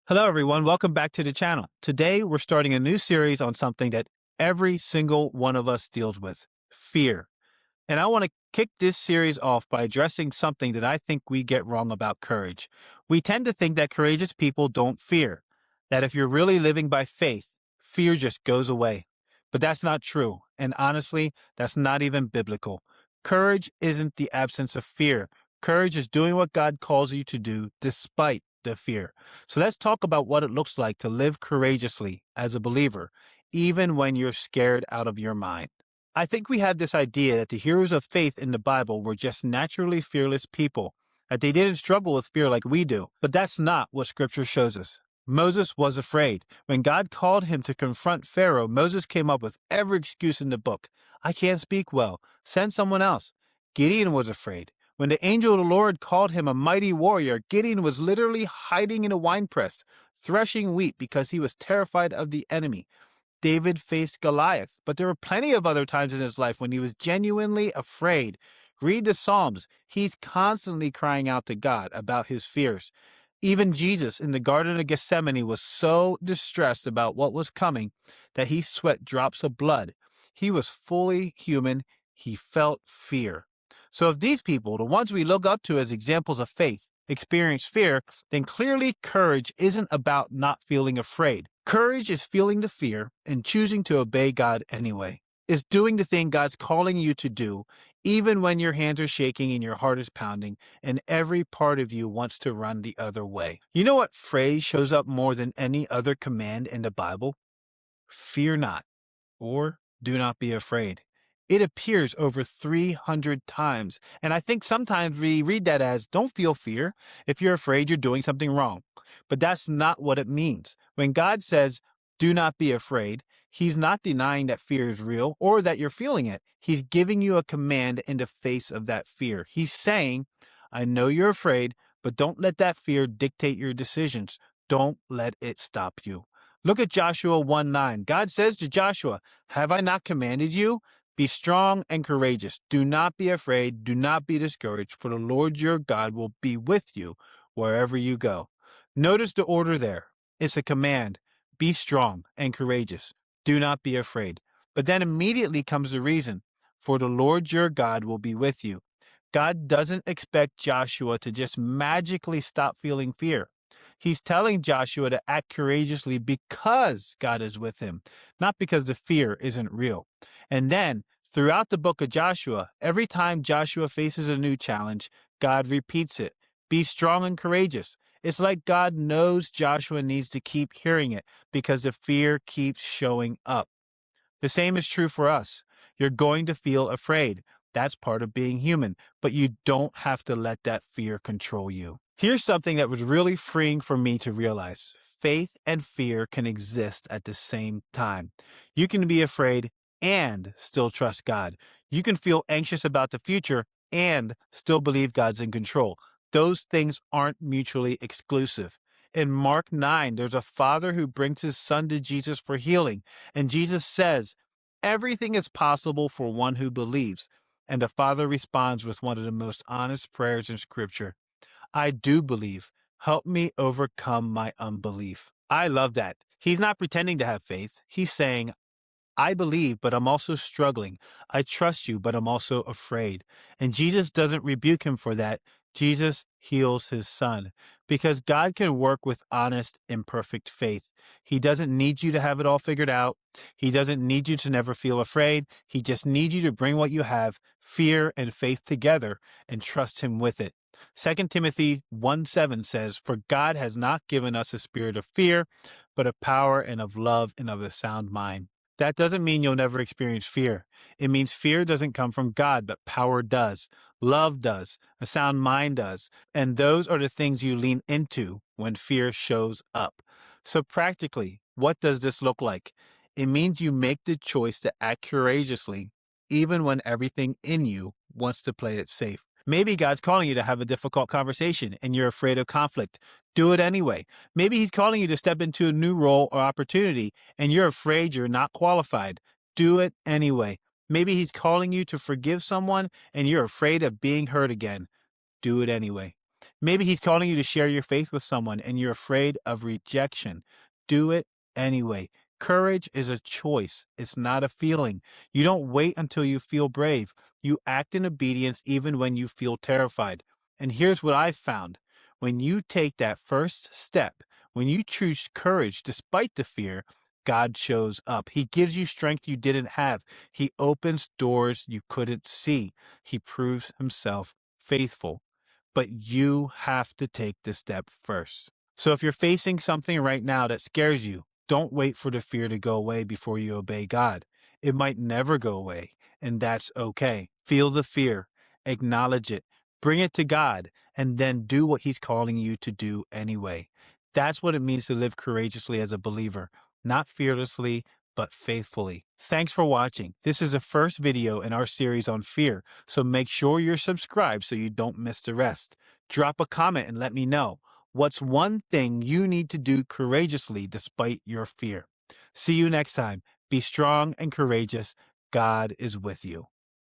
Hello, everyone. Welcome back to the channel. Today, we're starting a new series on something that every single one of us deals with, fear. And I want to kick this series off by addressing something that I think we get wrong about courage. We tend to think that courageous people don't fear, that if you're really living by faith, fear just goes away. But that's not true. And honestly, that's not even biblical. Courage isn't the absence of fear. Courage is doing what God calls you to do despite the fear. So let's talk about what it looks like to live courageously as a believer, even when you're scared out of your mind. I think we have this idea that the heroes of faith in the Bible were just naturally fearless people, that they didn't struggle with fear like we do. But that's not what Scripture shows us. Moses was afraid. When God called him to confront Pharaoh, Moses came up with every excuse in the book. I can't speak well. Send someone else. Gideon was afraid. When the angel of the Lord called him a mighty warrior, Gideon was literally hiding in a winepress, threshing wheat because he was terrified of the enemy. David faced Goliath, but there were plenty of other times in his life when he was genuinely afraid. Read the Psalms. He's constantly crying out to God about his fears. Even Jesus in the Garden of Gethsemane was so distressed about what was coming that he sweat drops of blood. He was fully human. He felt fear. So if these people, the ones we look up to as examples of faith, experience fear, then clearly courage isn't about not feeling afraid. Courage is feeling the fear and choosing to obey God anyway. It's doing the thing God's calling you to do, even when your hands are shaking and your heart is pounding and every part of you wants to run the other way. You know what phrase shows up more than any other command in the Bible? Fear not, or do not be afraid. It appears over 300 times. And I think sometimes we read that as don't feel fear. If you're afraid, you're doing something wrong. But that's not what it means. When God says, do not be afraid, he's not denying that fear is real or that you're feeling it. He's giving you a command in the face of that fear. He's saying, I know you're afraid, but don't let that fear dictate your decisions. Don't let it stop you. Look at Joshua 1:9. God says to Joshua, have I not commanded you? Be strong and courageous. Do not be afraid. Do not be discouraged, for the Lord your God will be with you wherever you go. Notice the order there. It's a command. Be strong and courageous. Do not be afraid. But then immediately comes the reason. For the Lord your God will be with you. God doesn't expect Joshua to just magically stop feeling fear. He's telling Joshua to act courageously because God is with him, not because the fear isn't real. And then, throughout the book of Joshua, every time Joshua faces a new challenge, God repeats it. Be strong and courageous. It's like God knows Joshua needs to keep hearing it because the fear keeps showing up. The same is true for us. You're going to feel afraid. That's part of being human, but you don't have to let that fear control you. Here's something that was really freeing for me to realize. Faith and fear can exist at the same time. You can be afraid and still trust God. You can feel anxious about the future and still believe God's in control. Those things aren't mutually exclusive. In Mark 9, there's a father who brings his son to Jesus for healing, and Jesus says, everything is possible for one who believes. And the father responds with one of the most honest prayers in Scripture. I do believe. Help me overcome my unbelief. I love that. He's not pretending to have faith. He's saying, I believe, but I'm also struggling. I trust you, but I'm also afraid. And Jesus doesn't rebuke him for that. Jesus heals his son because God can work with honest, imperfect faith. He doesn't need you to have it all figured out. He doesn't need you to never feel afraid. He just needs you to bring what you have, fear and faith together, and trust him with it. 2 Timothy 1:7 says, for God has not given us a spirit of fear, but of power and of love and of a sound mind. That doesn't mean you'll never experience fear. It means fear doesn't come from God, but power does. Love does. A sound mind does. And those are the things you lean into when fear shows up. So practically, what does this look like? It means you make the choice to act courageously, even when everything in you wants to play it safe. Maybe God's calling you to have a difficult conversation and you're afraid of conflict. Do it anyway. Maybe he's calling you to step into a new role or opportunity and you're afraid you're not qualified. Do it anyway. Maybe he's calling you to forgive someone and you're afraid of being hurt again. Do it anyway. Maybe he's calling you to share your faith with someone and you're afraid of rejection. Do it anyway. Courage is a choice. It's not a feeling. You don't wait until you feel brave. You act in obedience even when you feel terrified. And here's what I've found. When you take that first step, when you choose courage despite the fear, God shows up. He gives you strength you didn't have. He opens doors you couldn't see. He proves himself faithful. But you have to take the step first. So if you're facing something right now that scares you, don't wait for the fear to go away before you obey God. It might never go away, and that's okay. Feel the fear, acknowledge it, bring it to God, and then do what He's calling you to do anyway. That's what it means to live courageously as a believer, not fearlessly, but faithfully. Thanks for watching. This is the first video in our series on fear, so make sure you're subscribed so you don't miss the rest. Drop a comment and let me know. What's one thing you need to do courageously despite your fear? See you next time. Be strong and courageous. God is with you.